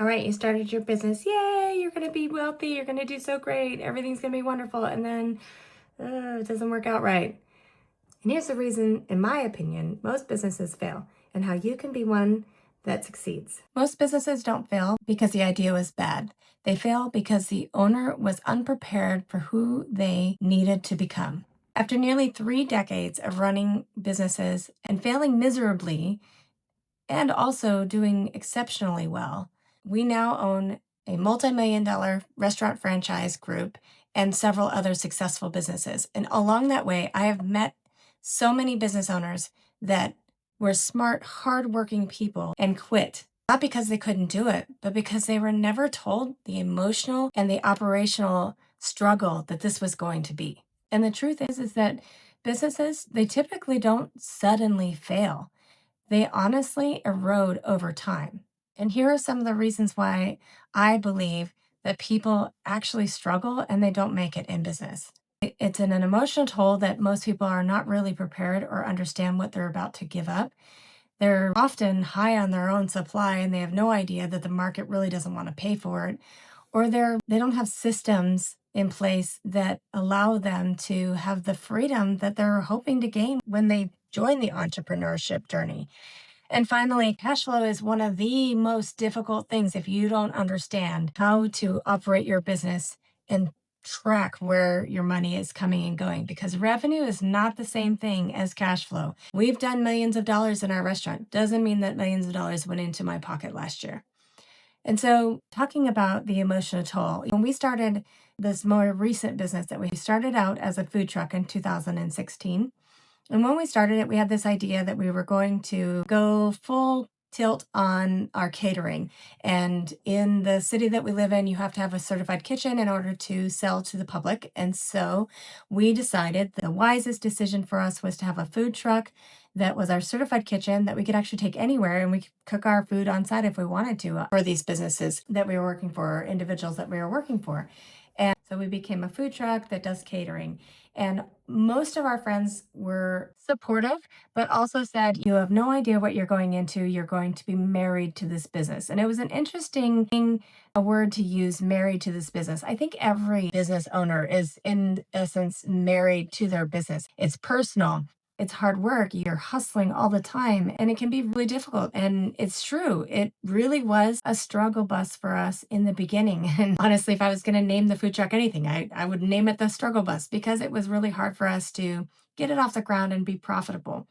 All right, you started your business. Yay, you're going to be wealthy. You're going to do so great. Everything's going to be wonderful. And then it doesn't work out right. And here's the reason, in my opinion, most businesses fail and how you can be one that succeeds. Most businesses don't fail because the idea was bad. They fail because the owner was unprepared for who they needed to become. After nearly 3 decades of running businesses and failing miserably, and also doing exceptionally well, we now own a multi-million dollar restaurant franchise group and several other successful businesses. And along that way, I have met so many business owners that were smart, hardworking people and quit. Not because they couldn't do it, but because they were never told the emotional and the operational struggle that this was going to be. And the truth is that businesses, they typically don't suddenly fail. They honestly erode over time. And here are some of the reasons why I believe that people actually struggle and they don't make it in business. It's an emotional toll that most people are not really prepared or understand what they're about to give up. They're often high on their own supply and they have no idea that the market really doesn't want to pay for it, or they don't have systems in place that allow them to have the freedom that they're hoping to gain when they join the entrepreneurship journey. And finally, cash flow is one of the most difficult things if you don't understand how to operate your business and track where your money is coming and going, because revenue is not the same thing as cash flow. We've done millions of dollars in our restaurant. Doesn't mean that millions of dollars went into my pocket last year. And so, talking about the emotional toll, when we started this more recent business that we started out as a food truck in 2016. And when we started it, we had this idea that we were going to go full tilt on our catering. And in the city that we live in, you have to have a certified kitchen in order to sell to the public. And so we decided the wisest decision for us was to have a food truck that was our certified kitchen that we could actually take anywhere and we could cook our food on site if we wanted to for these businesses that we were working for, or individuals that we were working for. And so we became a food truck that does catering. And most of our friends were supportive, but also said, you have no idea what you're going into. You're going to be married to this business. And it was an interesting thing, a word to use, married to this business. I think every business owner is, in essence, married to their business. It's personal. It's hard work. You're hustling all the time, and it can be really difficult. And it's true. It really was a struggle bus for us in the beginning. And honestly, if I was going to name the food truck anything, I would name it the struggle bus, because it was really hard for us to get it off the ground and be profitable.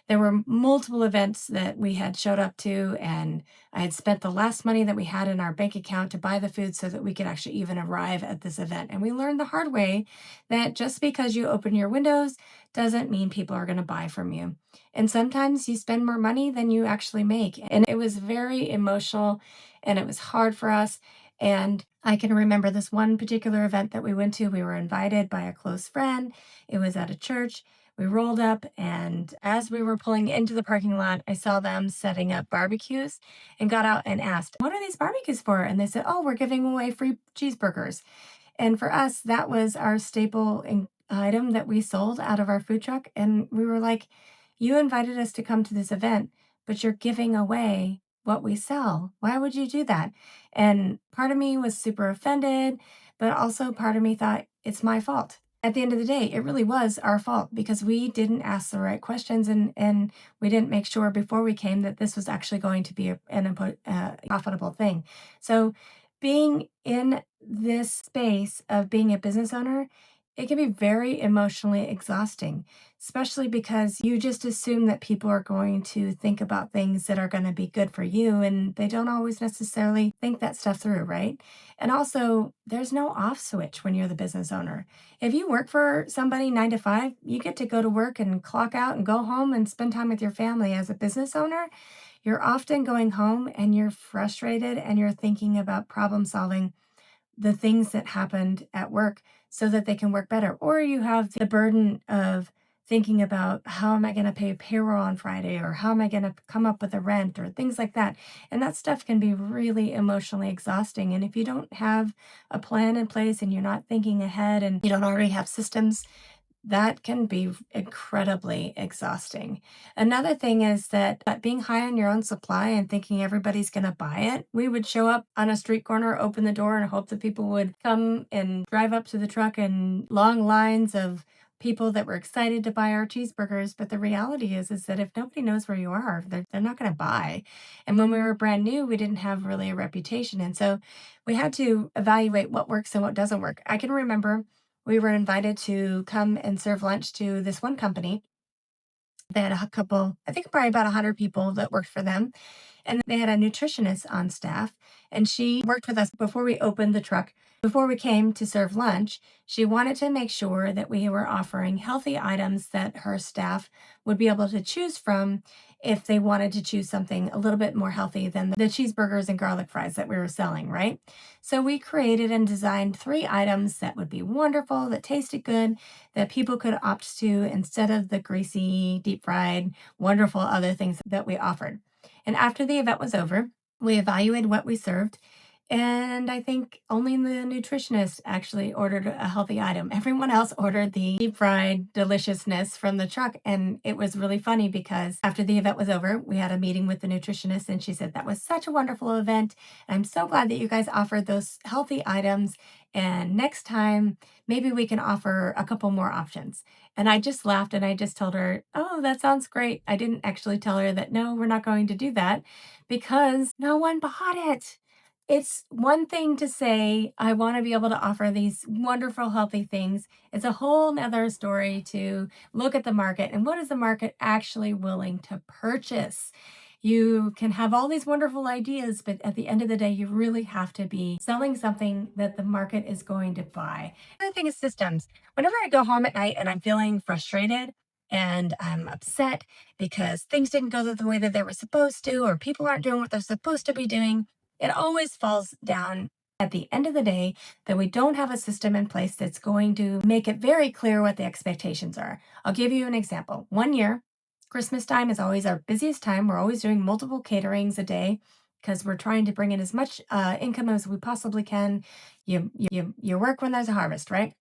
There were multiple events that we had showed up to, and I had spent the last money that we had in our bank account to buy the food so that we could actually even arrive at this event. And we learned the hard way that just because you open your windows doesn't mean people are going to buy from you. And sometimes you spend more money than you actually make. And it was very emotional and it was hard for us. And I can remember this one particular event that we went to. We were invited by a close friend. It was at a church. We rolled up, and as we were pulling into the parking lot, I saw them setting up barbecues and got out and asked, "What are these barbecues for?" And they said, "Oh, we're giving away free cheeseburgers." And for us, that was our staple item that we sold out of our food truck. And we were like, "You invited us to come to this event, but you're giving away what we sell. Why would you do that?" And part of me was super offended, but also part of me thought, it's my fault. At the end of the day, it really was our fault because we didn't ask the right questions, and we didn't make sure before we came that this was actually going to be a profitable thing. So, being in this space of being a business owner, it can be very emotionally exhausting, especially because you just assume that people are going to think about things that are going to be good for you, and they don't always necessarily think that stuff through, right? And also, there's no off switch when you're the business owner. If you work for somebody 9 to 5, you get to go to work and clock out and go home and spend time with your family. As a business owner, you're often going home and you're frustrated and you're thinking about problem solving the things that happened at work so that they can work better. Or you have the burden of thinking about, how am I going to pay payroll on Friday, or how am I going to come up with the rent, or things like that. And that stuff can be really emotionally exhausting. And if you don't have a plan in place and you're not thinking ahead and you don't already have systems, that can be incredibly exhausting. Another thing is that being high on your own supply and thinking everybody's going to buy it, we would show up on a street corner, open the door, and hope that people would come and drive up to the truck and long lines of people that were excited to buy our cheeseburgers. But the reality is that if nobody knows where you are, they're not going to buy. And when we were brand new, we didn't have really a reputation. And so we had to evaluate what works and what doesn't work. I can remember we were invited to come and serve lunch to this one company. They had a couple, I think probably about 100 people that worked for them. And they had a nutritionist on staff, and she worked with us before we opened the truck. Before we came to serve lunch, she wanted to make sure that we were offering healthy items that her staff would be able to choose from if they wanted to choose something a little bit more healthy than the cheeseburgers and garlic fries that we were selling, right? So we created and designed 3 items that would be wonderful, that tasted good, that people could opt to instead of the greasy, deep fried, wonderful other things that we offered. And after the event was over, we evaluated what we served. And I think only the nutritionist actually ordered a healthy item. Everyone else ordered the deep fried deliciousness from the truck. And it was really funny because after the event was over, we had a meeting with the nutritionist, and she said, "That was such a wonderful event. I'm so glad that you guys offered those healthy items. And next time, maybe we can offer a couple more options." And I just laughed and I just told her, "Oh, that sounds great." I didn't actually tell her that, no, we're not going to do that because no one bought it. It's one thing to say, I want to be able to offer these wonderful, healthy things. It's a whole nother story to look at the market and what is the market actually willing to purchase. You can have all these wonderful ideas, but at the end of the day, you really have to be selling something that the market is going to buy. The thing is systems. Whenever I go home at night and I'm feeling frustrated and I'm upset because things didn't go the way that they were supposed to, or people aren't doing what they're supposed to be doing, it always falls down at the end of the day that we don't have a system in place that's going to make it very clear what the expectations are. I'll give you an example. One year, Christmas time is always our busiest time. We're always doing multiple caterings a day because we're trying to bring in as much income as we possibly can. You work when there's a harvest, right?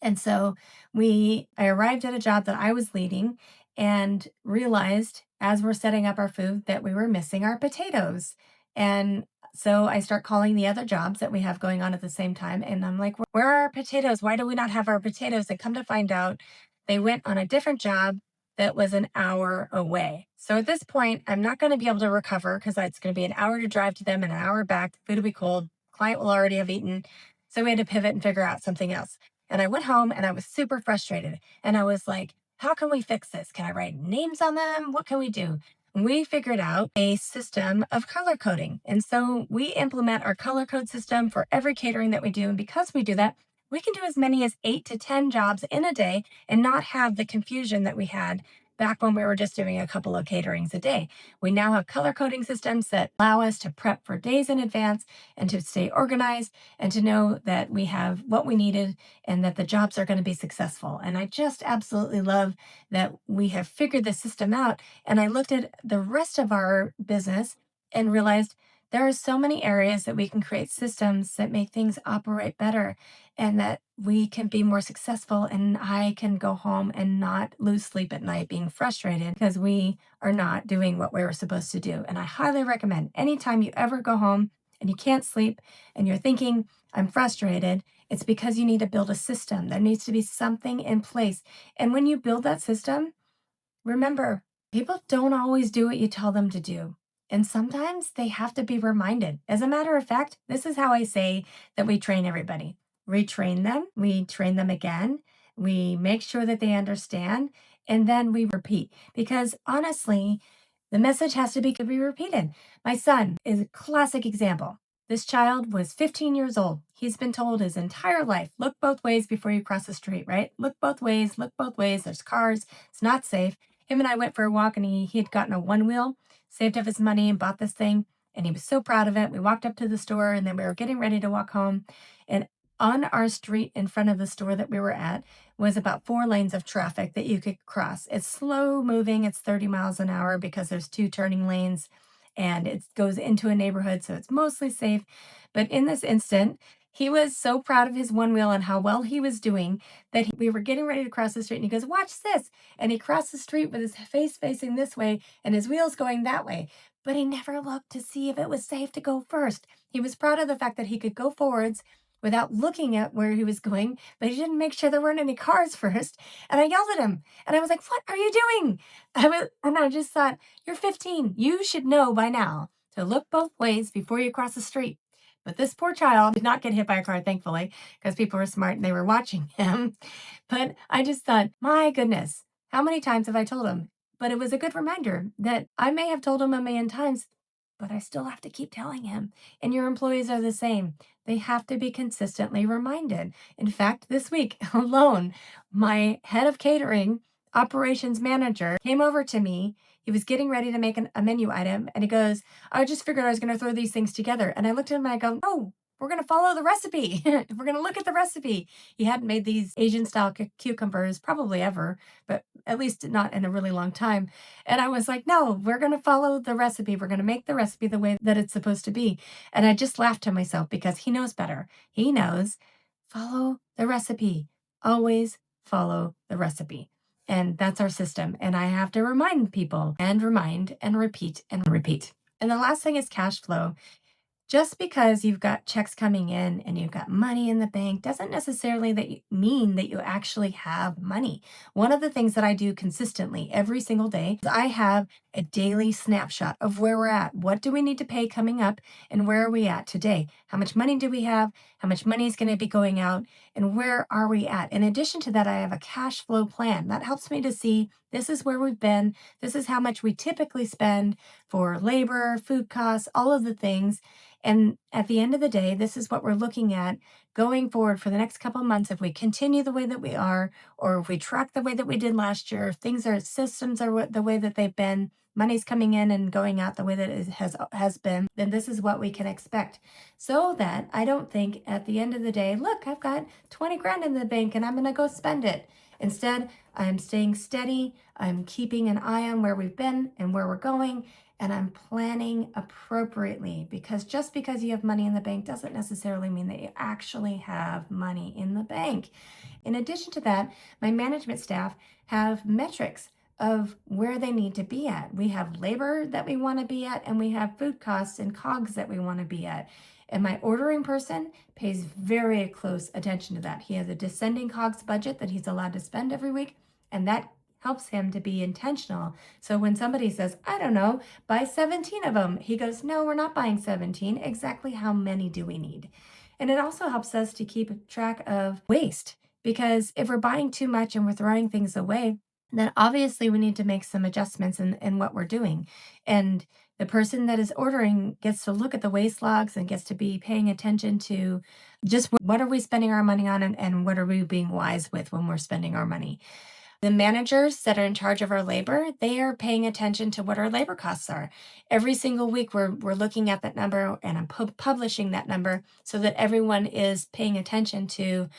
And so I arrived at a job that I was leading and realized as we're setting up our food that we were missing our potatoes. And so I start calling the other jobs that we have going on at the same time. And I'm like, "Where are our potatoes? Why do we not have our potatoes?" And come to find out, they went on a different job that was an hour away. So at this point, I'm not going to be able to recover because it's going to be an hour to drive to them and an hour back. The food will be cold. Client will already have eaten. So we had to pivot and figure out something else. And I went home and I was super frustrated. And I was like, how can we fix this? Can I write names on them? What can we do? We figured out a system of color coding. And so we implement our color code system for every catering that we do. And because we do that, we can do as many as 8 to 10 jobs in a day and not have the confusion that we had back when we were just doing a couple of caterings a day. We now have color coding systems that allow us to prep for days in advance and to stay organized and to know that we have what we needed and that the jobs are going to be successful. And I just absolutely love that we have figured the system out. And I looked at the rest of our business and realized there are so many areas that we can create systems that make things operate better and that we can be more successful. And I can go home and not lose sleep at night being frustrated because we are not doing what we were supposed to do. And I highly recommend anytime you ever go home and you can't sleep and you're thinking, "I'm frustrated," it's because you need to build a system. There needs to be something in place. And when you build that system, remember, people don't always do what you tell them to do. And sometimes they have to be reminded. As a matter of fact, this is how I say that we train everybody. Retrain them, we train them again, we make sure that they understand, and then we repeat. Because honestly, the message has to be repeated. My son is a classic example. This child was 15 years old. He's been told his entire life, look both ways before you cross the street, right? Look both ways, look both ways. There's cars. It's not safe. Him and I went for a walk and he had gotten a one wheel, saved up his money and bought this thing. And he was so proud of it. We walked up to the store and then we were getting ready to walk home. And on our street in front of the store that we were at was about 4 lanes of traffic that you could cross. It's slow moving. It's 30 miles an hour because there's 2 turning lanes and it goes into a neighborhood. So it's mostly safe. But in this instant, He was so proud of his one wheel and how well he was doing that we were getting ready to cross the street and he goes, "Watch this." And he crossed the street with his face facing this way and his wheels going that way. But he never looked to see if it was safe to go first. He was proud of the fact that he could go forwards without looking at where he was going, but he didn't make sure there weren't any cars first. And I yelled at him and I was like, "What are you doing?" And I just thought, "You're 15. You should know by now to look both ways before you cross the street." But this poor child did not get hit by a car, thankfully, because people were smart and they were watching him. But I just thought, my goodness, how many times have I told him? But it was a good reminder that I may have told him a million times, but I still have to keep telling him. And your employees are the same. They have to be consistently reminded. In fact, this week alone, my head of catering, operations manager, came over to me. He was getting ready to make a menu item, and he goes, "I just figured I was going to throw these things together." And I looked at him and I go, "No, we're going to follow the recipe. We're going to look at the recipe." He hadn't made these Asian style cucumbers probably ever, but at least not in a really long time. And I was like, "No, we're going to follow the recipe. We're going to make the recipe the way that it's supposed to be." And I just laughed to myself because he knows better. He knows, follow the recipe. Always follow the recipe. And that's our system. And I have to remind people and remind and repeat and repeat. And the last thing is cash flow. Just because you've got checks coming in and you've got money in the bank doesn't necessarily mean that you actually have money. One of the things that I do consistently every single day is I have a daily snapshot of where we're at. What do we need to pay coming up and where are we at today? How much money do we have? How much money is going to be going out? And where are we at? In addition to that, I have a cash flow plan that helps me to see this is where we've been. This is how much we typically spend for labor, food costs, all of the things. And at the end of the day, this is what we're looking at going forward for the next couple of months. If we continue the way that we are, or if we track the way that we did last year, if things are systems are the way that they've been, money's coming in and going out the way that it has been, then this is what we can expect. So that I don't think at the end of the day, look, I've got 20 grand in the bank and I'm going to go spend it. Instead, I'm staying steady. I'm keeping an eye on where we've been and where we're going, and I'm planning appropriately, because just because you have money in the bank doesn't necessarily mean that you actually have money in the bank. In addition to that, my management staff have metrics of where they need to be at. We have labor that we want to be at, and we have food costs and COGS that we want to be at. And my ordering person pays very close attention to that. He has a descending COGS budget that he's allowed to spend every week, and that helps him to be intentional. So when somebody says, "I don't know, buy 17 of them," he goes, "No, we're not buying 17. Exactly how many do we need?" And it also helps us to keep track of waste, because if we're buying too much and we're throwing things away, then obviously we need to make some adjustments in what we're doing. And the person that is ordering gets to look at the waste logs and gets to be paying attention to just what are we spending our money on, and what are we being wise with when we're spending our money. The managers that are in charge of our labor, they are paying attention to what our labor costs are. Every single week, we're looking at that number, and I'm publishing that number so that everyone is paying attention to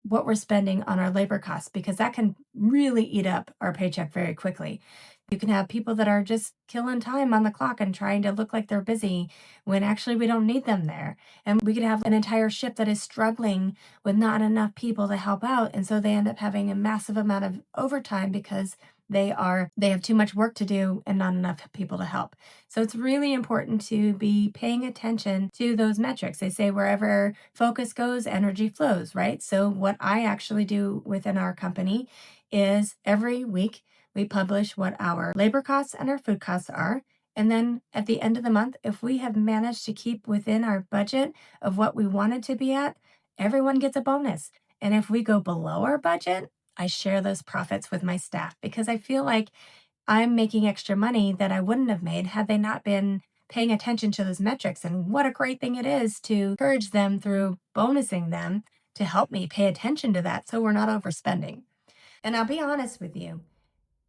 what we're spending on our labor costs, because that can really eat up our paycheck very quickly. You can have people that are just killing time on the clock and trying to look like they're busy when actually we don't need them there. And we could have an entire shift that is struggling with not enough people to help out. And so they end up having a massive amount of overtime because they have too much work to do and not enough people to help. So it's really important to be paying attention to those metrics. They say wherever focus goes, energy flows, right? So what I actually do within our company is every week we publish what our labor costs and our food costs are. And then at the end of the month, if we have managed to keep within our budget of what we wanted to be at, everyone gets a bonus. And if we go below our budget, I share those profits with my staff, because I feel like I'm making extra money that I wouldn't have made had they not been paying attention to those metrics. And what a great thing it is to encourage them through bonusing them to help me pay attention to that so we're not overspending. And I'll be honest with you.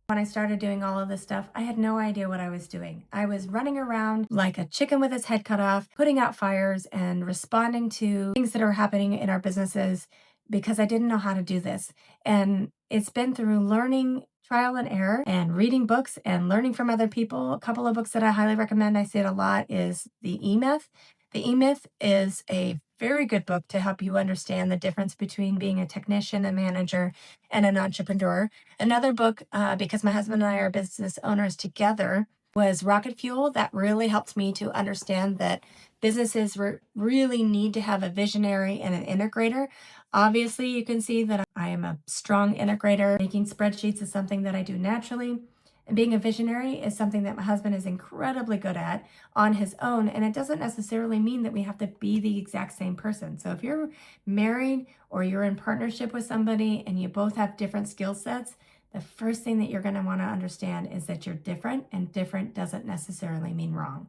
When I started doing all of this stuff, I had no idea what I was doing. I was running around like a chicken with its head cut off, putting out fires and responding to things that are happening in our businesses because I didn't know how to do this. And it's been through learning, trial and error, and reading books and learning from other people. A couple of books that I highly recommend, I see it a lot, is The E Myth The E-Myth is a very good book to help you understand the difference between being a technician, a manager, and an entrepreneur. Another book, because my husband and I are business owners together, was Rocket Fuel. That really helped me to understand that businesses really need to have a visionary and an integrator. Obviously, you can see that I am a strong integrator. Making spreadsheets is something that I do naturally. And being a visionary is something that my husband is incredibly good at on his own. And it doesn't necessarily mean that we have to be the exact same person. So if you're married or you're in partnership with somebody and you both have different skill sets, the first thing that you're going to want to understand is that you're different, and different doesn't necessarily mean wrong.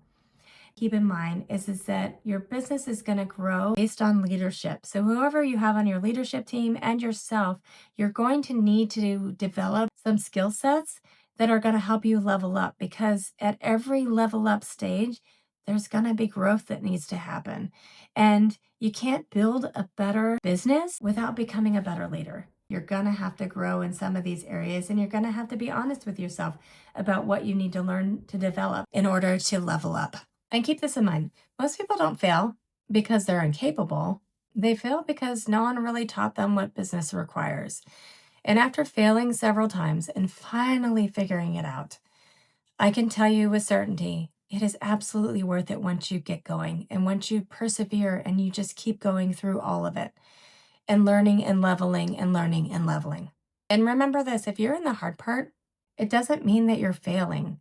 Keep in mind is that your business is going to grow based on leadership. So whoever you have on your leadership team and yourself, you're going to need to develop some skill sets that are going to help you level up, because at every level up stage, there's going to be growth that needs to happen. And you can't build a better business without becoming a better leader. You're going to have to grow in some of these areas, and you're going to have to be honest with yourself about what you need to learn to develop in order to level up. And keep this in mind, most people don't fail because they're incapable. They fail because no one really taught them what business requires. And after failing several times and finally figuring it out, I can tell you with certainty, it is absolutely worth it once you get going and once you persevere and you just keep going through all of it and learning and leveling and learning and leveling. And remember this, if you're in the hard part, it doesn't mean that you're failing.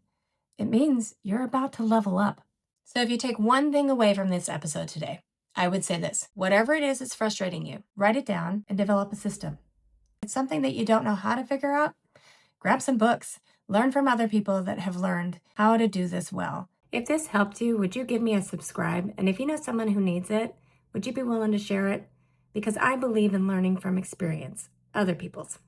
It means you're about to level up. So if you take one thing away from this episode today, I would say this: whatever it is that's frustrating you, write it down and develop a system. If it's something that you don't know how to figure out, grab some books, learn from other people that have learned how to do this well. If this helped you, would you give me a subscribe? And if you know someone who needs it, would you be willing to share it? Because I believe in learning from experience, other people's.